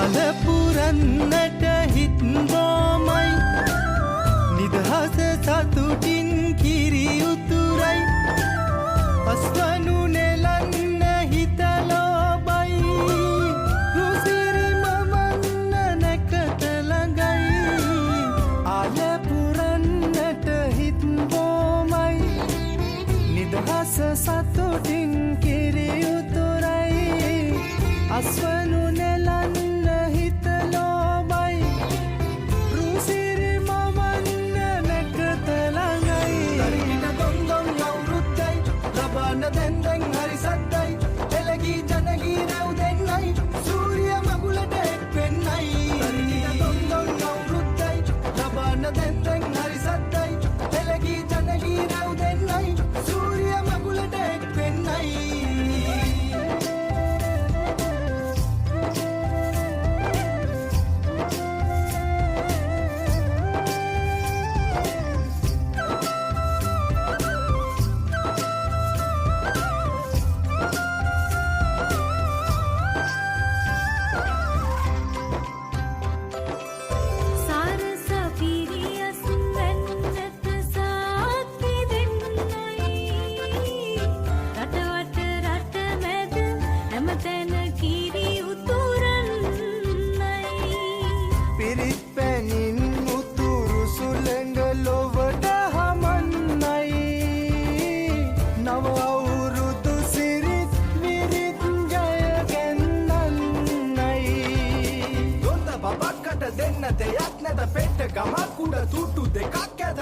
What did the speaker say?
අලපුරන්නට හිත්බෝමයි නිදහස සතුටින් කිරි උතුරයි අස්වනු නෙලන්න හිතලෝබයි රුසිරි මමන්න නැකත ළඟයි අලපුරන්නට හිත්බෝමයි නිදහස සතුටින් කිරි උතුරයි අස්වනු නෙලන්න හිතලෝබයි රුසිරි මමන්න නැකත ළඟයි දරින දොන්දොන් අවුරුද්දයි ලබන්න දැන්දැන් හරි සද්දයි එළගී ජනගී රැව් දෙන්නයි සූරිය මගුලට එක් වෙන්නයි දරින දොන්දොන් අවුරුද්දයි ලබන්න දැන්දැන් හරි සද්දයි එළගී ජනගී රැව් දෙන්නයි සූරිය මගුලට එක් වෙන්නයි පිරිත් පැනින් උතුරු සුළඟ ලොවට හමන්නයි නව අවුරුදු සිරිත් විරිත් ජයගැන්නන්නයි දොන්ද බබක්කට දෙන්න දෙයක් නැත පෙට්ට ගමක් උඩ තුට්ටු දෙකක් ඇත